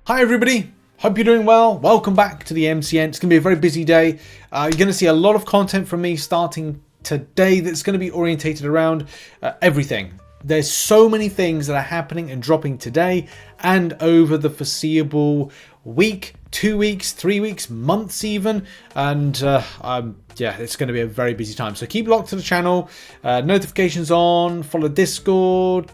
Hi everybody, hope you're doing well. Welcome back to the MCN. It's going to be a very busy day. You're going to see a lot of content from me starting today that's going to be orientated around everything. There's so many things that are happening and dropping today and over the foreseeable week, 2 weeks, 3 weeks, months even. And yeah, it's going to be a very busy time. So keep locked to the channel, notifications on, follow Discord,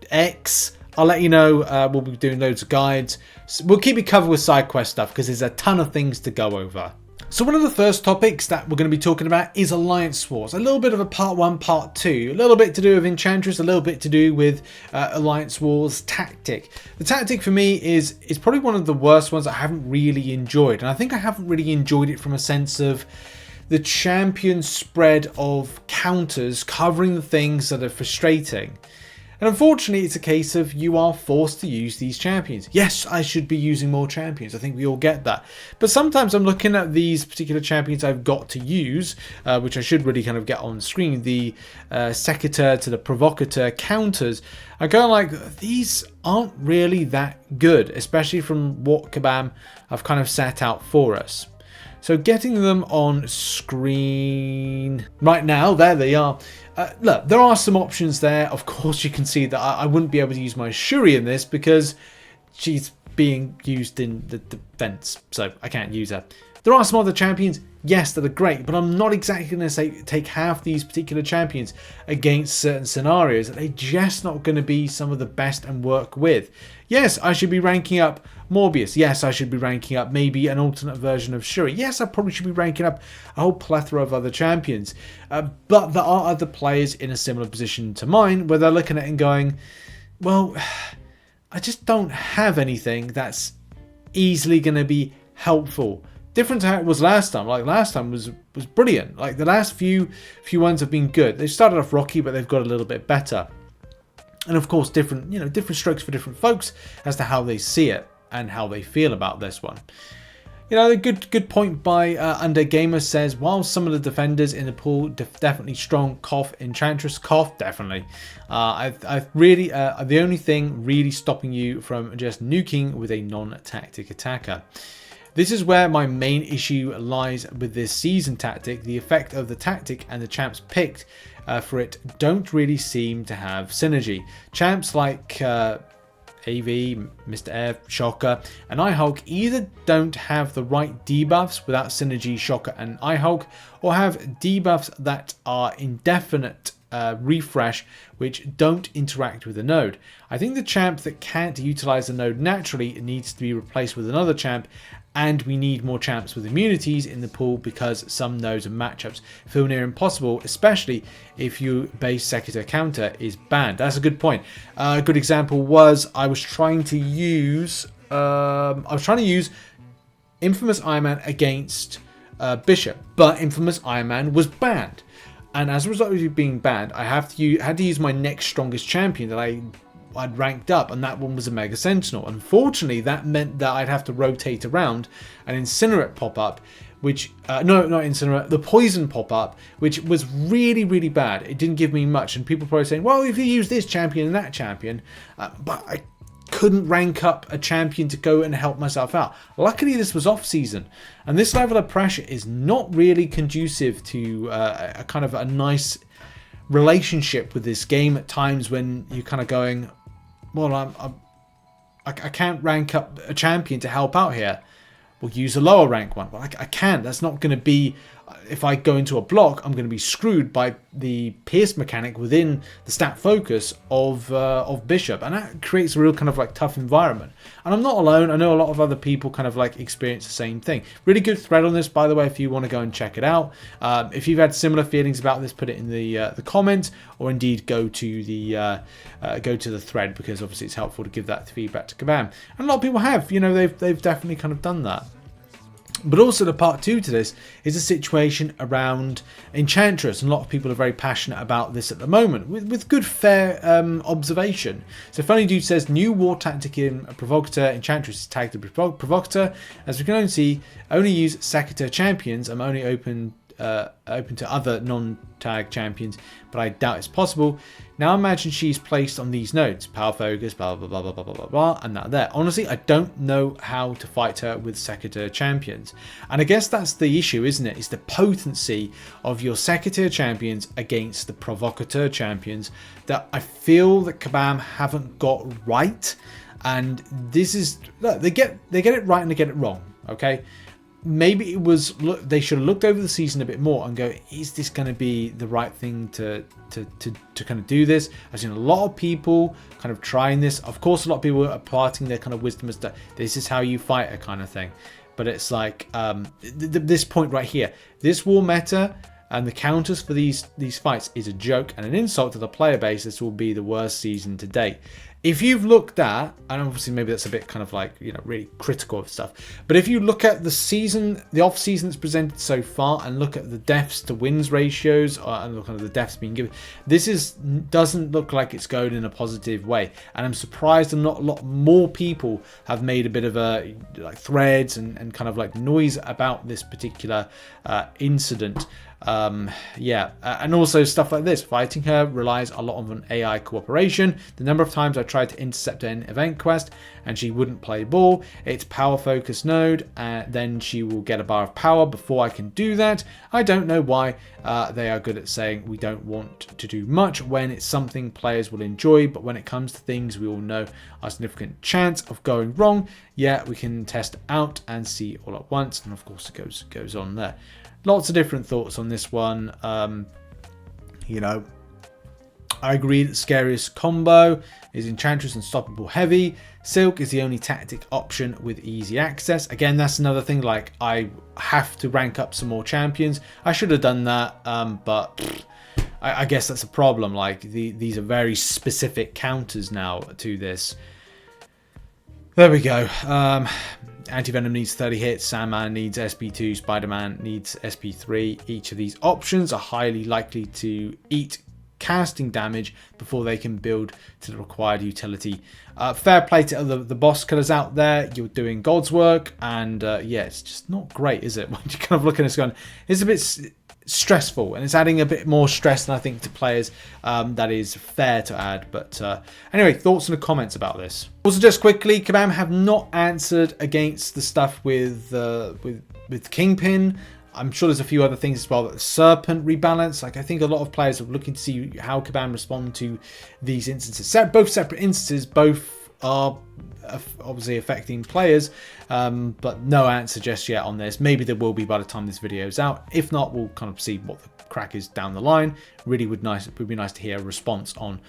X. I'll let you know. We'll be doing loads of guides. So we'll keep you covered with side quest stuff because there's a ton of things to go over. So one of the first topics that we're going to be talking about is Alliance Wars. A little bit of a part 1, part 2. A little bit to do with Enchantress, a little bit to do with Alliance Wars tactic. The tactic for me is probably one of the worst ones I haven't really enjoyed. And I think I haven't really enjoyed it from a sense of the champion spread of counters covering the things that are frustrating. And unfortunately, it's a case of you are forced to use these champions. Yes, I should be using more champions. I think we all get that. But sometimes I'm looking at these particular champions I've got to use, which I should really kind of get on screen. The Secator to the Provocateur counters. I go like, these aren't really that good, especially from what Kabam have kind of set out for us. So getting them on screen right now, there they are. Look, there are some options there. Of course, you can see that I wouldn't be able to use my Shuri in this because she's being used in the defense, so I can't use her. There are some other champions, yes, that are great, but I'm not exactly going to say take half these particular champions against certain scenarios. They're just not going to be some of the best and work with. Yes, I should be ranking up Morbius. Yes, I should be ranking up maybe an alternate version of Shuri. Yes, I probably should be ranking up a whole plethora of other champions. But there are other players in a similar position to mine where they're looking at it and going, well, I just don't have anything that's easily going to be helpful. Different to how it was last time. Like last time was brilliant. Like the last few ones have been good. They started off rocky, but they've got a little bit better. And of course, different strokes for different folks as to how they see it and how they feel about this one. You know, a good point by Under Gamer says, while some of the defenders in the pool definitely strong, cough, Enchantress, cough, definitely. I've really the only thing really stopping you from just nuking with a non-tactic attacker. This is where my main issue lies with this season tactic. The effect of the tactic and the champs picked for it don't really seem to have synergy. Champs like AV, Mr. Air, Shocker, and iHulk either don't have the right debuffs without synergy, Shocker and iHulk, or have debuffs that are indefinite refresh which don't interact with the node. I think the champ that can't utilize the node naturally needs to be replaced with another champ, and we need more champs with immunities in the pool because some nodes and matchups feel near impossible, especially if your base Secator counter is banned. That's a good point. A good example was I was trying to use Infamous Iron Man against Bishop, but Infamous Iron Man was banned. And as a result of it being banned, I had to use my next strongest champion that I'd ranked up, and that one was a Mega Sentinel. Unfortunately, that meant that I'd have to rotate around and Incinerate pop up, which no, not Incinerate, the Poison pop up, which was really, really bad. It didn't give me much, and people probably saying, well, if you use this champion and that champion, but I couldn't rank up a champion to go and help myself out. Luckily, this was off season, and this level of pressure is not really conducive to a kind of a nice relationship with this game at times when you're kind of going, well, I can't rank up a champion to help out here. We'll use a lower rank one. Well, I can't. That's not going to be... If I go into a block, I'm going to be screwed by the pierce mechanic within the stat focus of Bishop, and that creates a real kind of like tough environment. And I'm not alone. I know a lot of other people kind of like experience the same thing. Really good thread on this, by the way, if you want to go and check it out. If you've had similar feelings about this, put it in the comments, or indeed go to the thread, because obviously it's helpful to give that feedback to Kabam. And a lot of people have. You know, they've definitely kind of done that. But also the part 2 to this is a situation around Enchantress, and a lot of people are very passionate about this at the moment, with good fair observation. So Funny Dude says, new war tactic in Provocateur, Enchantress is tagged to Provocateur. As we can only see, only use Secator champions. I'm only open open to other non-tag champions, but I doubt it's possible. Now imagine she's placed on these nodes, power focus, blah blah blah blah blah blah blah, blah and that there. Honestly, I don't know how to fight her with second-tier champions, and I guess that's the issue, isn't it? It's the potency of your second-tier champions against the provocateur champions that I feel that Kabam haven't got right. And this is, look, they get it right and they get it wrong. Okay, maybe it was, look, they should have looked over the season a bit more and go, is this going to be the right thing to kind of do this? I've seen a lot of people kind of trying this. Of course, a lot of people are imparting their kind of wisdom as to this is how you fight a kind of thing. But it's like this point right here, this war meta and the counters for these fights is a joke and an insult to the player base. This will be the worst season to date. If you've looked at, and obviously maybe that's a bit kind of like, you know, really critical of stuff, but if you look at the season, the off season that's presented so far, and look at the deaths to wins ratios, and look at the deaths being given, this doesn't look like it's going in a positive way. And I'm surprised not a lot more people have made a bit of a like threads and kind of like noise about this particular incident. And also stuff like this. Fighting her relies a lot on an AI cooperation. The number of times I tried to intercept an event quest and she wouldn't play ball. It's power focus node, then she will get a bar of power before I can do that. I don't know why they are good at saying we don't want to do much when it's something players will enjoy, but when it comes to things we all know are a significant chance of going wrong, yeah, we can test out and see all at once. And of course it goes on there. Lots of different thoughts on this one. You know, I agree that the scariest combo is Enchantress Unstoppable Heavy. Silk is the only tactic option with easy access. Again, that's another thing, like I have to rank up some more champions. I should have done that, but I guess that's a problem. Like these are very specific counters now to this. There we go. Anti-Venom needs 30 hits, Sandman needs SP2, Spider-Man needs SP3. Each of these options are highly likely to eat casting damage before they can build to the required utility. Fair play to the boss killers out there. You're doing God's work, and yeah, it's just not great, is it? When you kind of look at this going, it's a bit stressful, and it's adding a bit more stress than I think to players. That is fair to add. But anyway, thoughts and comments about this. Also, just quickly, Kabam have not answered against the stuff with Kingpin. I'm sure there's a few other things as well. That the Serpent rebalance, like I think a lot of players are looking to see how Kabam respond to these instances. Both separate instances, both are obviously affecting players, but no answer just yet on this. Maybe there will be by the time this video is out. If not, we'll kind of see what the crack is down the line. Really would be nice to hear a response on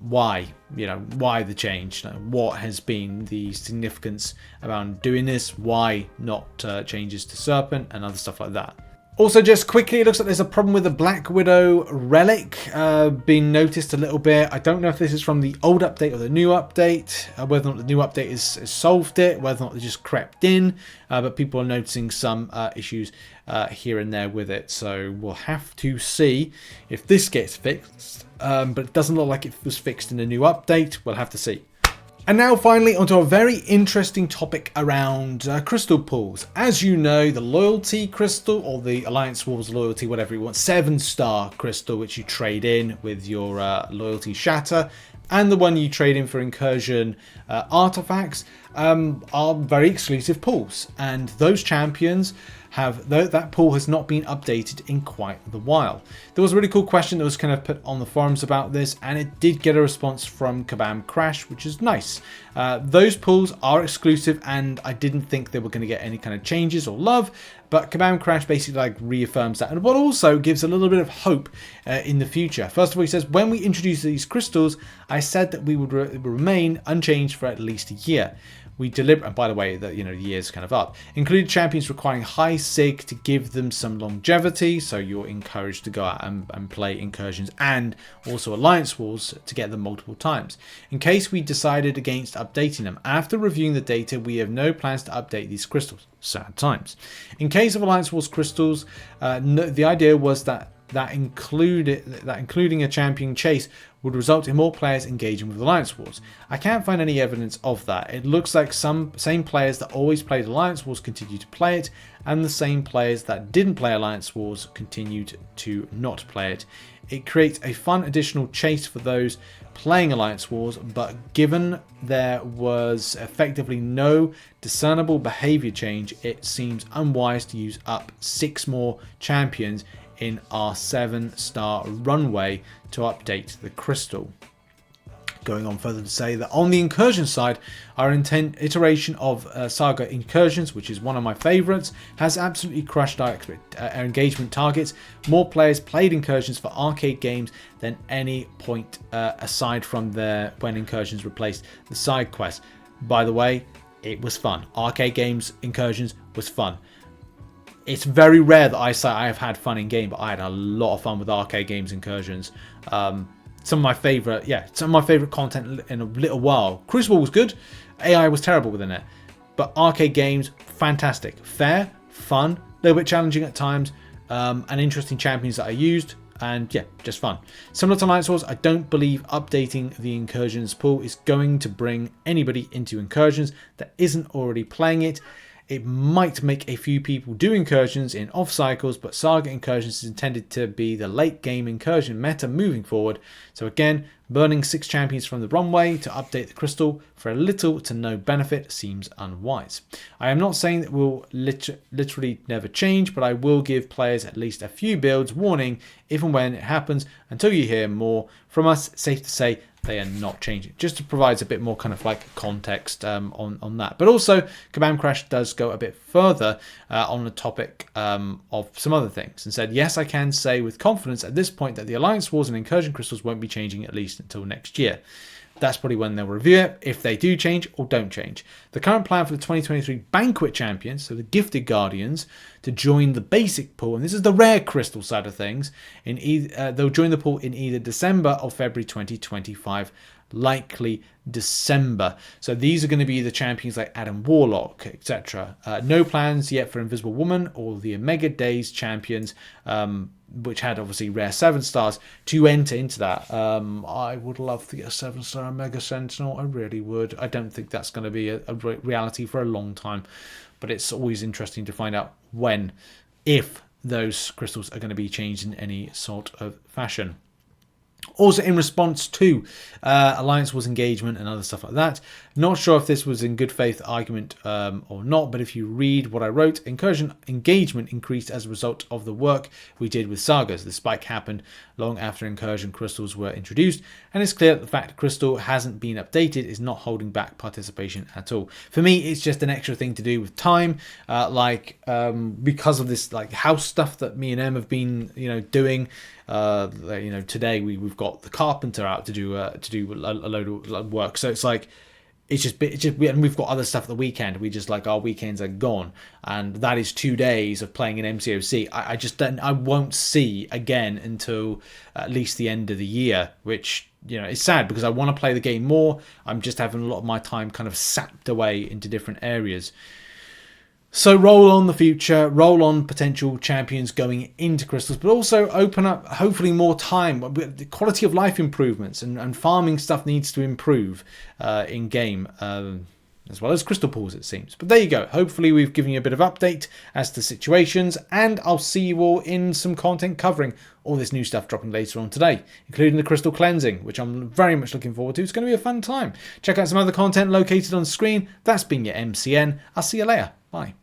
why the change, what has been the significance around doing this, why not changes to Serpent and other stuff like that. Also, just quickly, it looks like there's a problem with the Black Widow relic being noticed a little bit. I don't know if this is from the old update or the new update, whether or not the new update has solved it, whether or not they just crept in, but people are noticing some issues here and there with it. So we'll have to see if this gets fixed, but it doesn't look like it was fixed in the new update. We'll have to see. And now finally onto a very interesting topic around crystal pools. As you know, the loyalty crystal, or the Alliance Wars loyalty, whatever you want, 7-star crystal, which you trade in with your loyalty shatter, and the one you trade in for incursion artifacts, are very exclusive pools. And those champions that pool has not been updated in quite a while. There was a really cool question that was kind of put on the forums about this, and it did get a response from Kabam Crash, which is nice. Those pools are exclusive, and I didn't think they were going to get any kind of changes or love, but Kabam Crash basically like reaffirms that, and what also gives a little bit of hope in the future. First of all, he says, when we introduced these crystals, I said that we would remain unchanged for at least a year. We deliver, and by the way, that the year's kind of up. Included champions requiring high sig to give them some longevity, so you're encouraged to go out and play incursions and also alliance wars to get them multiple times. In case we decided against updating them, after reviewing the data, we have no plans to update these crystals. Sad times. In case of alliance wars crystals, the idea was that that including a champion chase would result in more players engaging with Alliance Wars. I can't find any evidence of that. It looks like some same players that always played Alliance Wars continue to play it, and the same players that didn't play Alliance Wars continued to not play it. It creates a fun additional chase for those playing Alliance Wars, but given there was effectively no discernible behavior change, it seems unwise to use up 6 more champions in our 7-star runway to update the crystal. Going on further to say that on the incursion side, our iteration of Saga Incursions, which is one of my favourites, has absolutely crushed our engagement targets. More players played Incursions for arcade games than any point aside from when Incursions replaced the side quest. By the way, it was fun. Arcade games, Incursions was fun. It's very rare that I say I have had fun in game, but I had a lot of fun with arcade games Incursions. Some of my favorite content in a little while. Crucible was good, AI was terrible within it, but arcade games, fantastic, fair, fun, a little bit challenging at times, and interesting champions that I used, and yeah, just fun. Similar to Alliance Wars, I don't believe updating the Incursions pool is going to bring anybody into Incursions that isn't already playing it. It might make a few people do Incursions in off cycles, but Saga Incursions is intended to be the late game Incursion meta moving forward. So again, burning 6 champions from the runway to update the crystal for a little to no benefit seems unwise. I am not saying that will literally never change, but I will give players at least a few builds warning if and when it happens. Until you hear more from us, safe to say they are not changing, just to provide a bit more kind of like context on that. But also, Kabam Crash does go a bit further on the topic of some other things and said, yes, I can say with confidence at this point that the Alliance Wars and Incursion Crystals won't be changing at least until next year. That's probably when they'll review it, if they do change or don't change. The current plan for the 2023 Banquet Champions, so the Gifted Guardians, to join the basic pool, and this is the rare crystal side of things, they'll join the pool in either December or February 2025, likely December. So these are going to be the champions like Adam Warlock, etc. No plans yet for Invisible Woman or the Omega Days champions, which had obviously rare 7 stars to enter into that. I would love to get a 7-star Omega Sentinel. I really would. I don't think that's going to be a reality for a long time, but it's always interesting to find out when, if those crystals are going to be changed in any sort of fashion. Also, in response to Alliance Wars engagement and other stuff like that, not sure if this was in good faith argument or not, but if you read what I wrote, Incursion engagement increased as a result of the work we did with Sagas. The spike happened long after Incursion crystals were introduced, and it's clear that the fact crystal hasn't been updated is not holding back participation at all. For me, it's just an extra thing to do with time, because of this like house stuff that me and Em have been doing. Today we've got the carpenter out to do a load of work, so it's like and we've got other stuff at the weekend. We just like our weekends are gone, and that is 2 days of playing in MCOC. I won't see again until at least the end of the year, which it's sad because I want to play the game more. I'm just having a lot of my time kind of sapped away into different areas. So roll on the future, roll on potential champions going into crystals, but also open up hopefully more time. The quality of life improvements and farming stuff needs to improve in game, as well as crystal pools, it seems. But there you go. Hopefully we've given you a bit of update as to situations, and I'll see you all in some content covering all this new stuff dropping later on today, including the crystal cleansing, which I'm very much looking forward to. It's going to be a fun time. Check out some other content located on screen. That's been your MCN. I'll see you later. Bye.